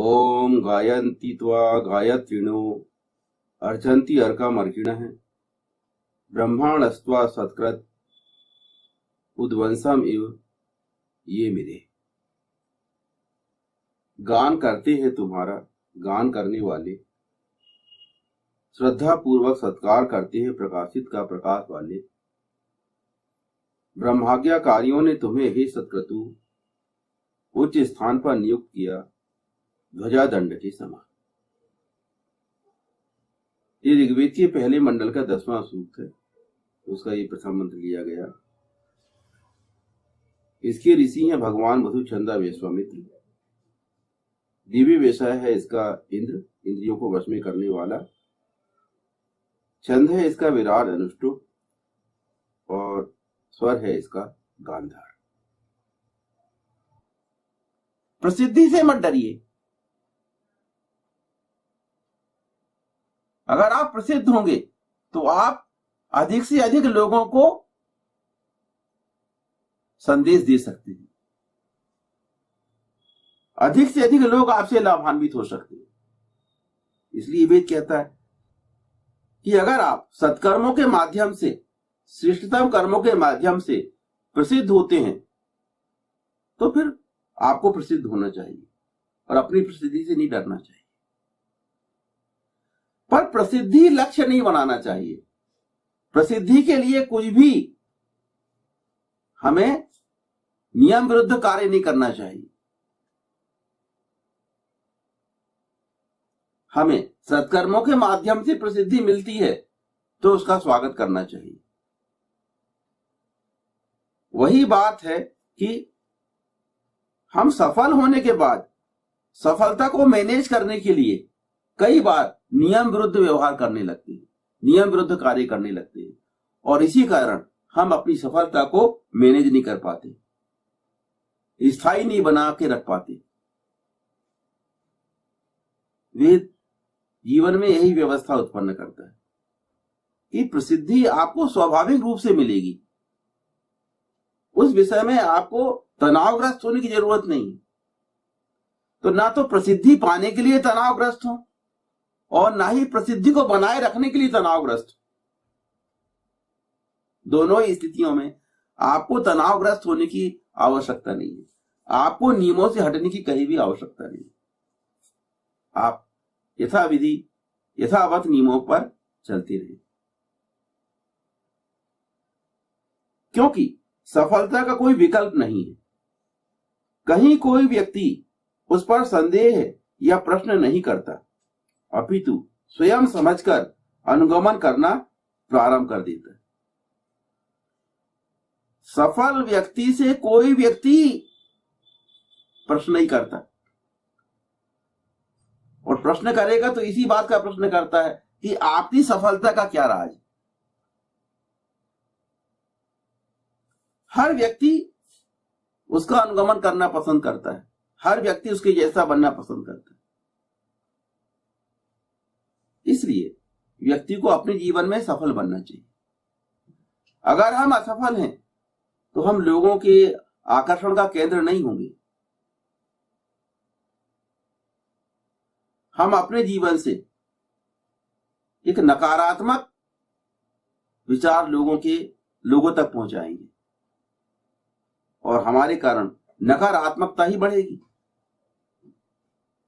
ओम गायन्ति त्वा गायत्रिणो अर्चन्ति अर्कामर्किणः ब्रह्माणस्त्वा सत्कृत उद्वंसम इव ये मिले। गान करते हैं तुम्हारा गान करने वाले, श्रद्धा पूर्वक सत्कार करते हैं प्रकाशित का प्रकाश वाले। ब्रह्माज्ञाकारियों ने तुम्हें हे सत्क्रतु उच्च स्थान पर नियुक्त किया, ध्वजा दंड के समान। ये ऋग्वेद के पहले मंडल का 10वां सूक्त है, उसका ये प्रथम मंत्र लिया गया। इसके ऋषि हैं भगवान वसु छंदा विश्वामित्र। दिव्य विषय है इसका इंद्र, इंद्रियों को वश में करने वाला। छंद है इसका विराट अनुष्टुप और स्वर है इसका गांधार। प्रसिद्धि से मत डरिए। अगर आप प्रसिद्ध होंगे तो आप अधिक से अधिक लोगों को संदेश दे सकते हैं, अधिक से अधिक लोग आपसे लाभान्वित हो सकते हैं। इसलिए वेद कहता है कि अगर आप सत्कर्मों के माध्यम से, श्रेष्ठतम कर्मों के माध्यम से प्रसिद्ध होते हैं तो फिर आपको प्रसिद्ध होना चाहिए और अपनी प्रसिद्धि से नहीं डरना चाहिए। पर प्रसिद्धि लक्ष्य नहीं बनाना चाहिए। प्रसिद्धि के लिए कुछ भी हमें नियम विरुद्ध कार्य नहीं करना चाहिए। हमें सत्कर्मों के माध्यम से प्रसिद्धि मिलती है तो उसका स्वागत करना चाहिए। वही बात है कि हम सफल होने के बाद सफलता को मैनेज करने के लिए कई बार नियम विरुद्ध व्यवहार करने लगते हैं, नियम विरुद्ध कार्य करने लगते हैं, और इसी कारण हम अपनी सफलता को मैनेज नहीं कर पाते, स्थायी नहीं बना के रख पाते। वेद जीवन में यही व्यवस्था उत्पन्न करता है कि प्रसिद्धि आपको स्वाभाविक रूप से मिलेगी। उस विषय में आपको तनावग्रस्त होने की जरूरत नहीं। तो ना तो प्रसिद्धि पाने के लिए तनावग्रस्त हो और ना ही प्रसिद्धि को बनाए रखने के लिए तनावग्रस्त। दोनों ही स्थितियों में आपको तनावग्रस्त होने की आवश्यकता नहीं है। आपको नियमों से हटने की कहीं भी आवश्यकता नहीं। आप यथाविधि यथावत नियमों पर चलते रहे, क्योंकि सफलता का कोई विकल्प नहीं है। कहीं कोई व्यक्ति उस पर संदेह या प्रश्न नहीं करता, अपितु स्वयं समझकर अनुगमन करना प्रारंभ कर देता है। सफल व्यक्ति से कोई व्यक्ति प्रश्न नहीं करता, और प्रश्न करेगा तो इसी बात का प्रश्न करता है कि आपकी सफलता का क्या राज। हर व्यक्ति उसका अनुगमन करना पसंद करता है, हर व्यक्ति उसके जैसा बनना पसंद करता है। इसलिए व्यक्ति को अपने जीवन में सफल बनना चाहिए। अगर हम असफल हैं तो हम लोगों के आकर्षण का केंद्र नहीं होंगे। हम अपने जीवन से एक नकारात्मक विचार लोगों तक पहुंचाएंगे और हमारे कारण नकारात्मकता ही बढ़ेगी।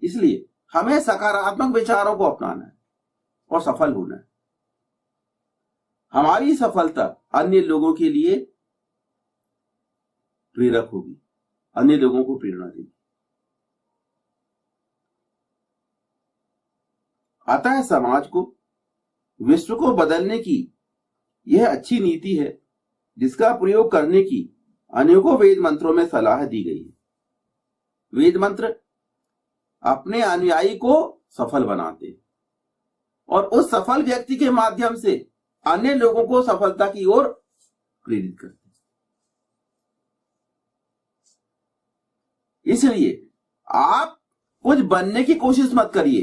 इसलिए हमें सकारात्मक विचारों को अपनाना है और सफल होना है। हमारी सफलता अन्य लोगों के लिए प्रेरक होगी, अन्य लोगों को प्रेरणा देगी। अतः समाज को, विश्व को बदलने की यह अच्छी नीति है जिसका प्रयोग करने की अनेकों वेद मंत्रों में सलाह दी गई है। वेद मंत्र अपने अनुयायी को सफल बनाते हैं और उस सफल व्यक्ति के माध्यम से अन्य लोगों को सफलता की ओर प्रेरित करते हैं। इसलिए आप कुछ बनने की कोशिश मत करिए,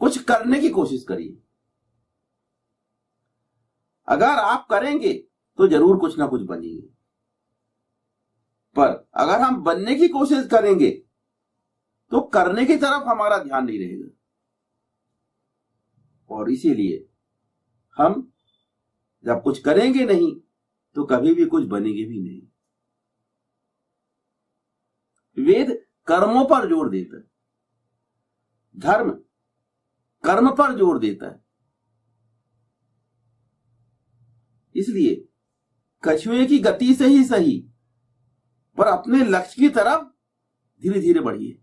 कुछ करने की कोशिश करिए। अगर आप करेंगे तो जरूर कुछ ना कुछ बनेंगे, पर अगर हम बनने की कोशिश करेंगे तो करने की तरफ हमारा ध्यान नहीं रहेगा, और इसीलिए हम जब कुछ करेंगे नहीं तो कभी भी कुछ बनेंगे भी नहीं। वेद कर्मों पर जोर देता है, धर्म कर्म पर जोर देता है। इसलिए कछुए की गति से ही सही, पर अपने लक्ष्य की तरफ धीरे धीरे बढ़िए,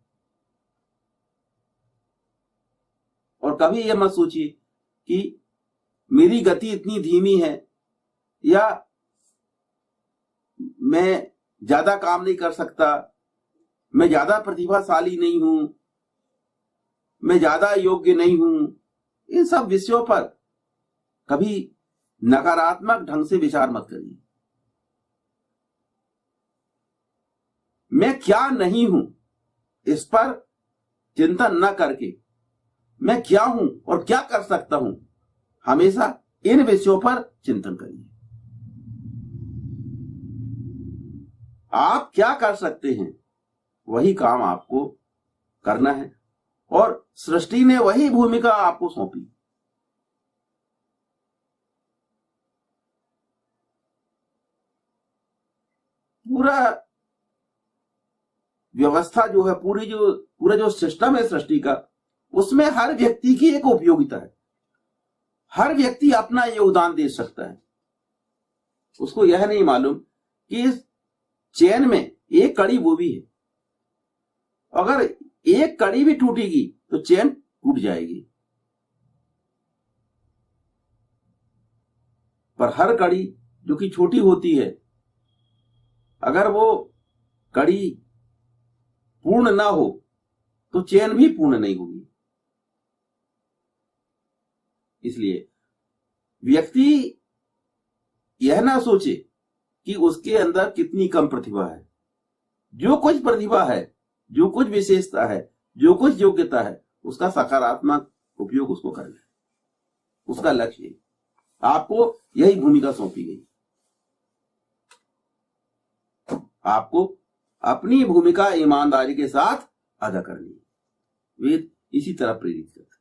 और कभी यह मत सोचिए कि मेरी गति इतनी धीमी है या मैं ज्यादा काम नहीं कर सकता, मैं ज्यादा प्रतिभाशाली नहीं हूं, मैं ज्यादा योग्य नहीं हूं। इन सब विषयों पर कभी नकारात्मक ढंग से विचार मत करिए। मैं क्या नहीं हूं इस पर चिंतन न करके मैं क्या हूं और क्या कर सकता हूं, हमेशा इन विषयों पर चिंतन करिए। आप क्या कर सकते हैं वही काम आपको करना है, और सृष्टि ने वही भूमिका आपको सौंपी। पूरा व्यवस्था जो है, पूरा जो सिस्टम है सृष्टि का, उसमें हर व्यक्ति की एक उपयोगिता है। हर व्यक्ति अपना योगदान दे सकता है। उसको यह नहीं मालूम कि इस चेन में एक कड़ी वो भी है, अगर एक कड़ी भी टूटेगी तो चेन टूट जाएगी। पर हर कड़ी जो कि छोटी होती है, अगर वो कड़ी पूर्ण ना हो तो चेन भी पूर्ण नहीं होगी। इसलिए व्यक्ति यह ना सोचे कि उसके अंदर कितनी कम प्रतिभा है। जो कुछ प्रतिभा है, जो कुछ विशेषता है, जो कुछ योग्यता है, उसका सकारात्मक उपयोग उसको करना है। उसका लक्ष्य है। आपको यही भूमिका सौंपी गई। आपको अपनी भूमिका ईमानदारी के साथ अदा करनी है। वेद इसी तरह प्रेरित करता है।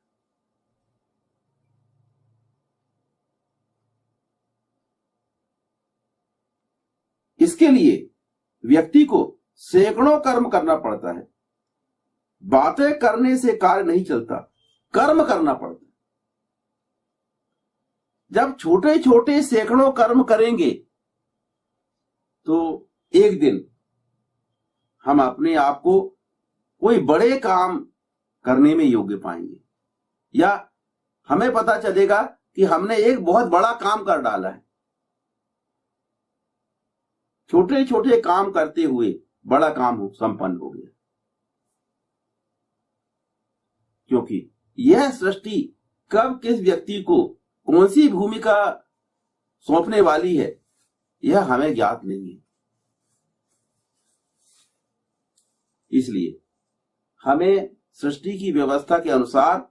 इसके लिए व्यक्ति को सैकड़ों कर्म करना पड़ता है। बातें करने से कार्य नहीं चलता, कर्म करना पड़ता है। जब छोटे छोटे सैकड़ों कर्म करेंगे तो एक दिन हम अपने आप को कोई बड़े काम करने में योग्य पाएंगे, या हमें पता चलेगा कि हमने एक बहुत बड़ा काम कर डाला है। छोटे छोटे काम करते हुए बड़ा काम संपन्न हो गया, क्योंकि यह सृष्टि कब किस व्यक्ति को कौन सी भूमिका सौंपने वाली है यह हमें ज्ञात नहीं है। इसलिए हमें सृष्टि की व्यवस्था के अनुसार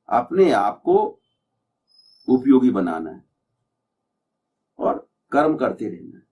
अपने आप को उपयोगी बनाना है और कर्म करते रहना है।